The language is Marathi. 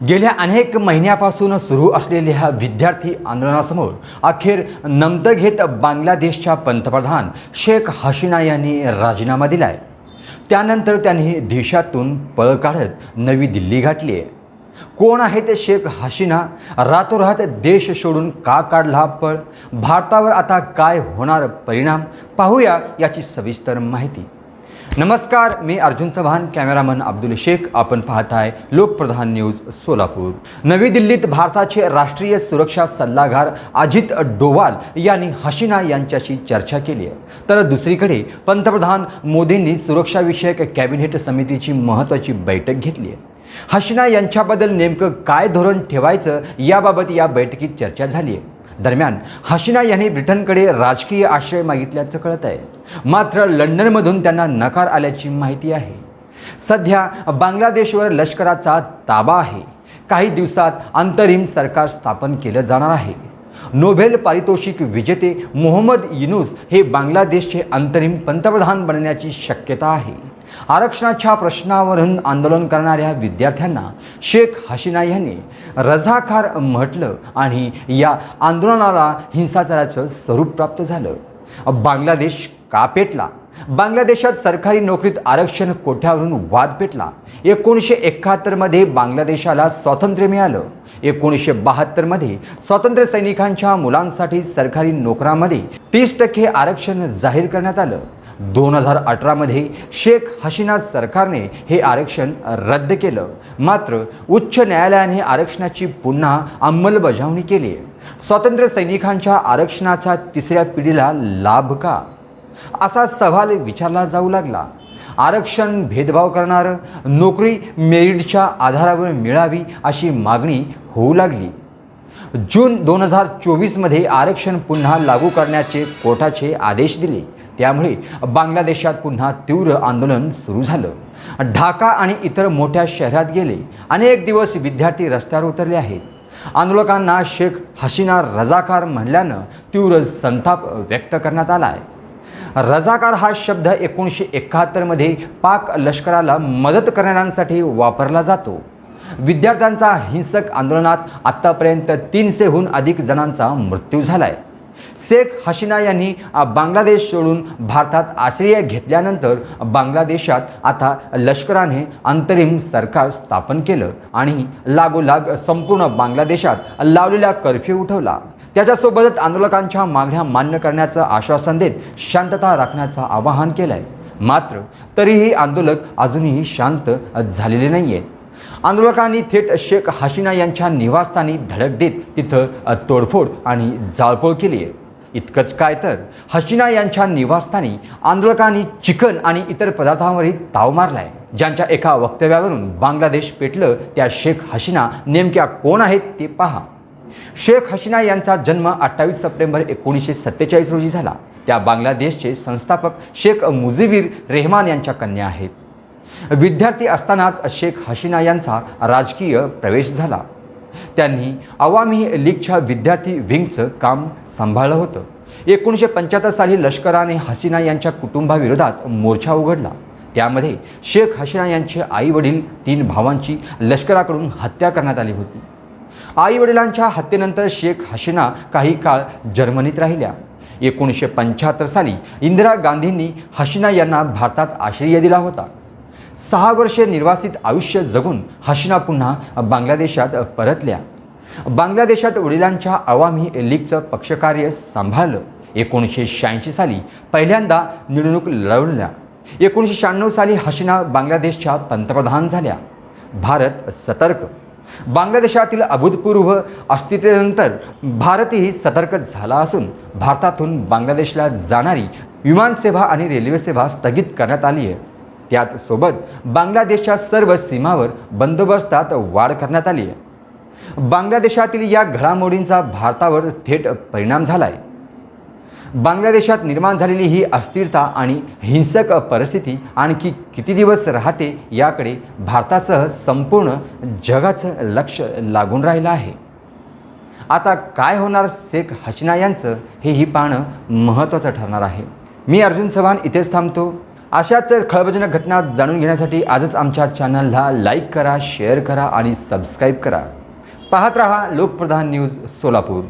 गेल्या अनेक महिन्यापासून सुरू असलेल्या विद्यार्थी आंदोलनासमोर अखेर नमतं घेत बांगलादेशच्या पंतप्रधान शेख हसीना यांनी राजीनामा दिलाय। त्यानंतर त्यांनी देशातून पळ काढत नवी दिल्ली गाठली आहे। कोण आहेत शेख हसीना? रातोरात देश सोडून का काढला पळ? भारतावर आता काय होणार परिणाम? पाहूया याची सविस्तर माहिती। नमस्कार, मी अर्जुन चव्हाण, कॅमेरामन अब्दुल शेख। आपण पाहताय लोकप्रधान न्यूज सोलापूर। नवी दिल्लीत भारताचे राष्ट्रीय सुरक्षा सल्लागार अजित डोवाल यांनी हसीना यांच्याशी चर्चा केली आहे, तर दुसरीकडे पंतप्रधान मोदींनी सुरक्षाविषयक कॅबिनेट समितीची महत्त्वाची बैठक घेतली आहे। हसीना यांच्याबद्दल नेमकं काय धोरण ठेवायचं याबाबत या बैठकीत चर्चा झाली आहे। दरम्यान हसीना यांनी ब्रिटनकडे राजकीय आश्रय मागितल्याचं कळत आहे, मात्र लंडनमधून त्यांना नकार आल्याची माहिती आहे। सध्या बांगलादेशवर लष्कराचा ताबा आहे। काही दिवसात अंतरिम सरकार स्थापन केलं जाणार आहे। नोबेल पारितोषिक विजेते मोहम्मद युनूस हे बांगलादेशचे अंतरिम पंतप्रधान बनण्याची शक्यता आहे। आरक्षणाच्या प्रश्नावरून आंदोलन करणाऱ्या विद्यार्थ्यांना शेख हसीना यांनी रझाकार म्हटलं आणि या आंदोलनाला हिंसाचाराचं स्वरूप प्राप्त झालं। बांगलादेश का पेटला? बांगलादेशात सरकारी नोकरीत आरक्षण कोट्यावरून वाद पेटला। 1971 मध्ये बांगलादेशाला स्वातंत्र्य मिळालं। 1972 मध्ये स्वातंत्र्य सैनिकांच्या मुलांसाठी सरकारी नोकऱ्यांमध्ये 30% आरक्षण जाहीर करण्यात आलं। 2018 मध्ये शेख हसीना सरकारने हे आरक्षण रद्द केलं, मात्र उच्च न्यायालयाने आरक्षणाची पुन्हा अंमलबजावणी केली। स्वातंत्र्य सैनिकांच्या आरक्षणाचा तिसऱ्या पिढीला लाभ का, असा सवाल विचारला जाऊ लागला। आरक्षण भेदभाव करणारं, नोकरी मेरिटच्या आधारावर मिळावी अशी मागणी होऊ लागली। जून 2024 मध्ये आरक्षण पुन्हा लागू करण्याचे कोर्टाचे आदेश दिले। त्यामुळे बांगलादेशात पुन्हा तीव्र आंदोलन सुरू झालं। ढाका आणि इतर मोठ्या शहरात गेले अनेक दिवस विद्यार्थी रस्त्यावर उतरले आहेत। आंदोलकांना शेख हसीना रझाकार म्हणल्यानं तीव्र संताप व्यक्त करण्यात आला आहे। रझाकार हा शब्द 1971 मध्ये पाक लष्कराला मदत करणाऱ्यांसाठी वापरला जातो। विद्यार्थ्यांचा हिंसक आंदोलनात आत्तापर्यंत 300हून अधिक जणांचा मृत्यू झालाय। शेख हसीना यांनी बांगलादेश सोडून भारतात आश्रय घेतल्यानंतर बांगलादेशात आता लष्कराने अंतरिम सरकार स्थापन केलं आणि लागोलाग संपूर्ण बांगलादेशात लावलेला कर्फ्यू उठवला। त्याच्यासोबतच आंदोलकांच्या मागण्या मान्य करण्याचं आश्वासन देत शांतता राखण्याचं आवाहन केलंय। मात्र तरीही आंदोलक अजूनही शांत झालेले नाहीयेत। आंदोलकांनी थेट शेख हसीना यांच्या निवासस्थानी धडक देत तिथं तोडफोड आणि जाळपोळ केली आहे। इतकंच काय तर हसीना यांच्या निवासस्थानी आंदोलकांनी चिकन आणि इतर पदार्थांवरही ताव मारलाय। ज्यांच्या एका वक्तव्यावरून बांगलादेश पेटलं त्या शेख हसीना नेमक्या कोण आहेत ते पहा। शेख हसीना यांचा जन्म 28 सप्टेंबर 1947 रोजी झाला। त्या बांगलादेशचे संस्थापक शेख मुजीबुर रहमान यांच्या कन्या आहेत। विद्यार्थी असतानाच शेख हसीना यांचा राजकीय प्रवेश झाला। त्यांनी अवामी लीगच्या विद्यार्थी विंगचं काम सांभाळलं होतं। 1975 साली लष्कराने हसीना यांच्या कुटुंबाविरोधात मोर्चा उघडला। त्यामध्ये शेख हसीना यांचे आई वडील, 3 भावांची लष्कराकडून हत्या करण्यात आली होती। आई वडिलांच्या हत्येनंतर शेख हसीना काही काळ जर्मनीत राहिल्या। 1975 साली इंदिरा गांधींनी हसीना यांना भारतात आश्रय दिला होता। 6 वर्षे निर्वासित आयुष्य जगून हसीना पुन्हा बांगलादेशात परतल्या। बांगलादेशात वडिलांच्या अवामी लीगचं पक्षकार्य सांभाळलं। 1986 साली पहिल्यांदा निवडणूक लढवल्या। 1996 साली हसीना बांगलादेशच्या पंतप्रधान झाल्या। भारत सतर्क। बांगलादेशातील अभूतपूर्व अस्थिरतेनंतर भारतही सतर्क झाला असून भारतातून बांगलादेशला जाणारी विमानसेवा आणि रेल्वे सेवा स्थगित करण्यात आली आहे। त्याचसोबत बांगलादेशच्या सर्व सीमावर बंदोबस्तात वाढ करण्यात आली आहे। बांगलादेशातील या घडामोडींचा भारतावर थेट परिणाम झाला आहे। बांगलादेशात निर्माण झालेली ही अस्थिरता आणि हिंसक परिस्थिती आणखी किती दिवस राहते याकडे भारतासह संपूर्ण जगाचं लक्ष लागून राहिलं आहे। आता काय होणार शेख हसीना यांचं हेही पाहणं महत्त्वाचं ठरणार आहे। मी अर्जुन चव्हाण इथेच थांबतो। अशाच खळबळजनक घटना जाणून घेण्यासाठी आजच आमच्या चॅनलला लाईक करा, शेअर करा आणि सबस्क्राईब करा. पाहत रहा लोकप्रधान न्यूज सोलापूर.